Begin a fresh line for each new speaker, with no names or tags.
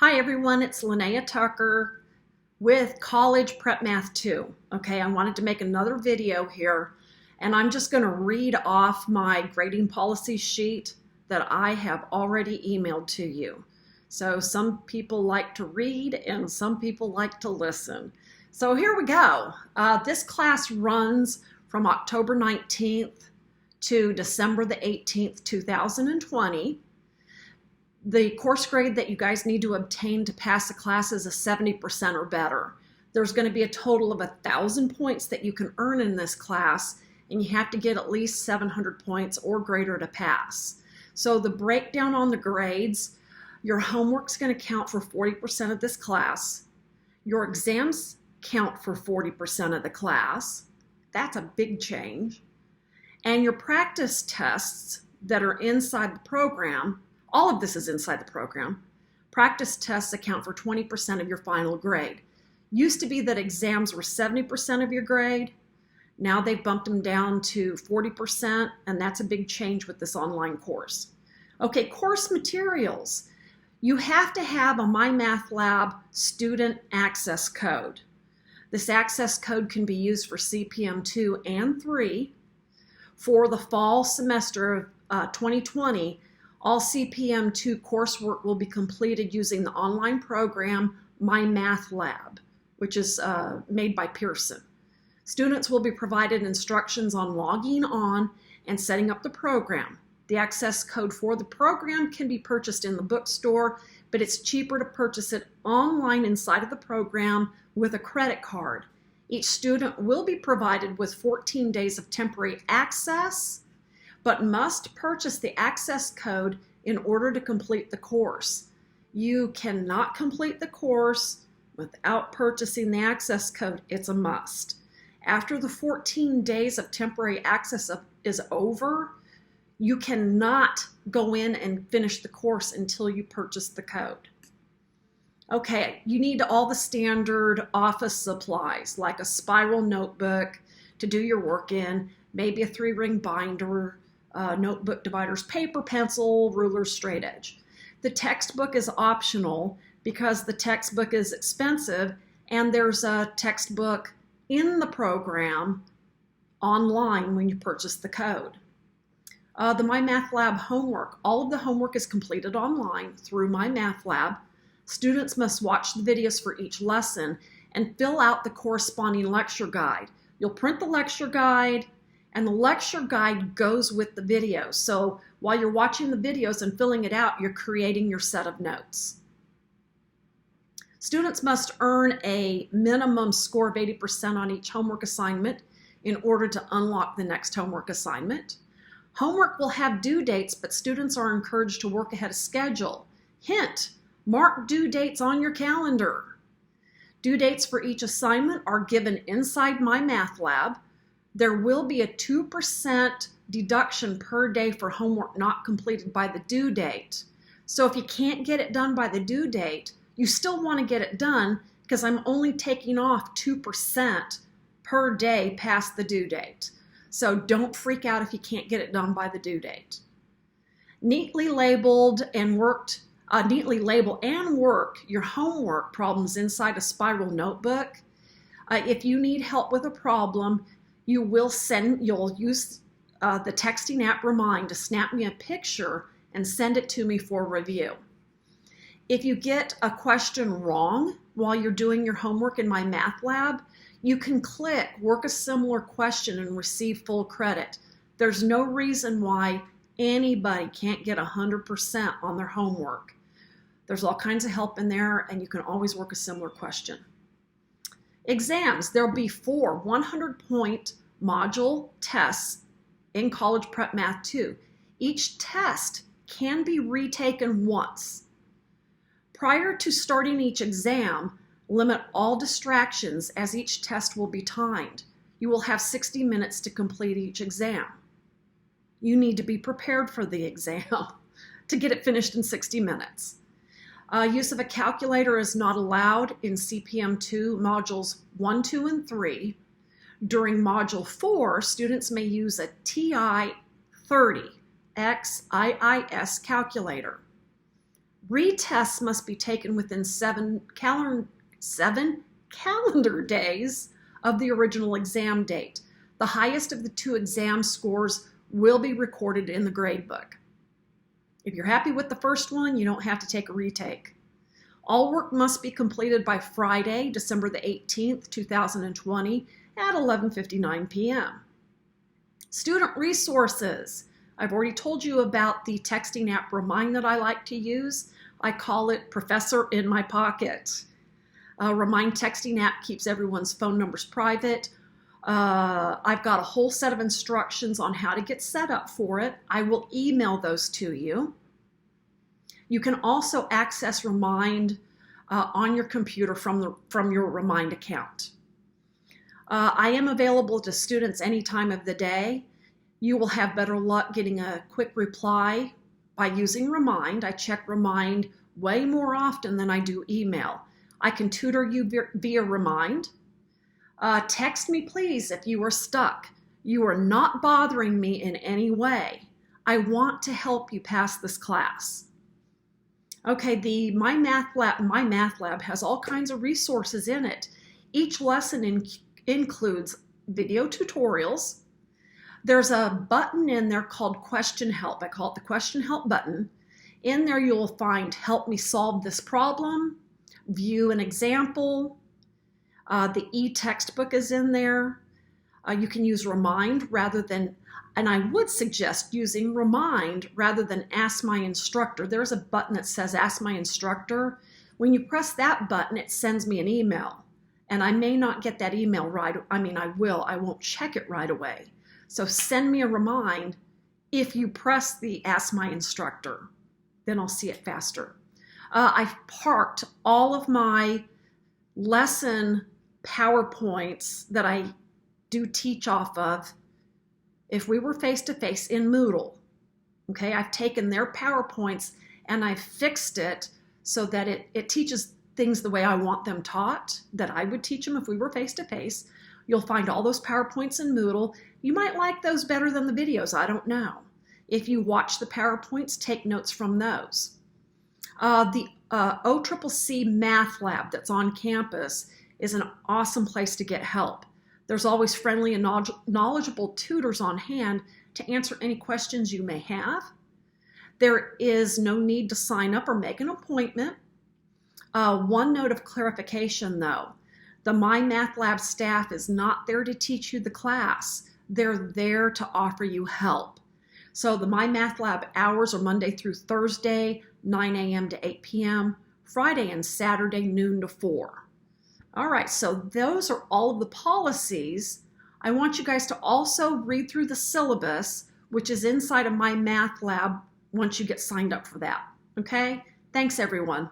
Hi everyone, it's Linnea Tucker with College Prep Math 2. Okay, I wanted to make another video here and I'm just going to read off my grading policy sheet that I have already emailed to you. So some people like to read and some people like to listen. So here we go. This class runs from October 19th to December the 18th, 2020. The course grade that you guys need to obtain to pass the class is a 70% or better. There's going to be a total of 1,000 points that you can earn in this class, and you have to get at least 700 points or greater to pass. So the breakdown on the grades, your homework's going to count for 40% of this class. Your exams count for 40% of the class. That's a big change. And your practice tests that are inside the program, all of this is inside the program. Practice tests account for 20% of your final grade. Used to be that exams were 70% of your grade. Now they've bumped them down to 40%, and that's a big change with this online course. Okay, course materials. You have to have a MyMathLab student access code. This access code can be used for CPM 2 and 3. For the fall semester of 2020, all CPM 2 coursework will be completed using the online program MyMathLab, which is made by Pearson. Students will be provided instructions on logging on and setting up the program. The access code for the program can be purchased in the bookstore, but it's cheaper to purchase it online inside of the program with a credit card. Each student will be provided with 14 days of temporary access, but must purchase the access code in order to complete the course. You cannot complete the course without purchasing the access code. It's a must. After the 14 days of temporary access is over, you cannot go in and finish the course until you purchase the code. Okay, you need all the standard office supplies like a spiral notebook to do your work in, maybe a 3-ring binder, notebook dividers, paper, pencil, ruler, straight edge. The textbook is optional because the textbook is expensive, and there's a textbook in the program online when you purchase the code. The MyMathLab homework. All of the homework is completed online through MyMathLab. Students must watch the videos for each lesson and fill out the corresponding lecture guide. You'll print the lecture guide, and the lecture guide goes with the videos. So while you're watching the videos and filling it out, you're creating your set of notes. Students must earn a minimum score of 80% on each homework assignment in order to unlock the next homework assignment. Homework will have due dates, but students are encouraged to work ahead of schedule. Hint, mark due dates on your calendar. Due dates for each assignment are given inside MyMathLab. There will be a 2% deduction per day for homework not completed by the due date. So if you can't get it done by the due date, you still want to get it done because I'm only taking off 2% per day past the due date. So don't freak out if you can't get it done by the due date. Neatly label and work your homework problems inside a spiral notebook. If you need help with a problem, you'll use the texting app Remind to snap me a picture and send it to me for review. If you get a question wrong while you're doing your homework in MyMathLab, you can click Work a Similar Question and receive full credit. There's no reason why anybody can't get 100% on their homework. There's all kinds of help in there, and you can always work a similar question. Exams, there'll be 4 100-point module tests in College Prep Math 2. Each test can be retaken once. Prior to starting each exam, limit all distractions as each test will be timed. You will have 60 minutes to complete each exam. You need to be prepared for the exam to get it finished in 60 minutes. Use of a calculator is not allowed in CPM 2 modules 1, 2, and 3. During module 4, students may use a TI-30 XIIS calculator. Retests must be taken within 7 calendar days of the original exam date. The highest of the 2 exam scores will be recorded in the gradebook. If you're happy with the first one, you don't have to take a retake. All work must be completed by Friday, December the 18th, 2020 at 11:59 p.m. Student resources. I've already told you about the texting app Remind that I like to use. I call it Professor in My Pocket. Remind texting app keeps everyone's phone numbers private. I've got a whole set of instructions on how to get set up for it. I will email those to you. You can also access Remind on your computer from your Remind account. I am available to students any time of the day. You will have better luck getting a quick reply by using Remind. I check Remind way more often than I do email. I can tutor you via Remind. Text me, please, if you are stuck. You are not bothering me in any way. I want to help you pass this class. Okay, the My Math Lab has all kinds of resources in it. Each lesson includes video tutorials. There's a button in there called Question Help. I call it the Question Help button. In there you'll find Help Me Solve This Problem, View an Example. The e-textbook is in there. You can use Remind rather than, and I would suggest using Remind rather than Ask My Instructor. There's a button that says Ask My Instructor. When you press that button, it sends me an email. And I may not get that email right. I won't check it right away. So send me a remind if you press the Ask My Instructor. Then I'll see it faster. I've parked all of my lesson PowerPoints that I do teach off of if we were face-to-face in Moodle. Okay, I've taken their PowerPoints and I've fixed it so that it teaches things the way I want them taught, that I would teach them if we were face-to-face. You'll find all those PowerPoints in Moodle. You might like those better than the videos, I don't know. If you watch the PowerPoints, take notes from those. The OCCC Math Lab that's on campus is an awesome place to get help. There's always friendly and knowledgeable tutors on hand to answer any questions you may have. There is no need to sign up or make an appointment. One note of clarification though, the My Math Lab staff is not there to teach you the class. They're there to offer you help. So the My Math Lab hours are Monday through Thursday, 9 a.m. to 8 p.m., Friday and Saturday, noon to 4. All right, so those are all of the policies. I want you guys to also read through the syllabus, which is inside of My Math Lab once you get signed up for that. Okay? Thanks, everyone.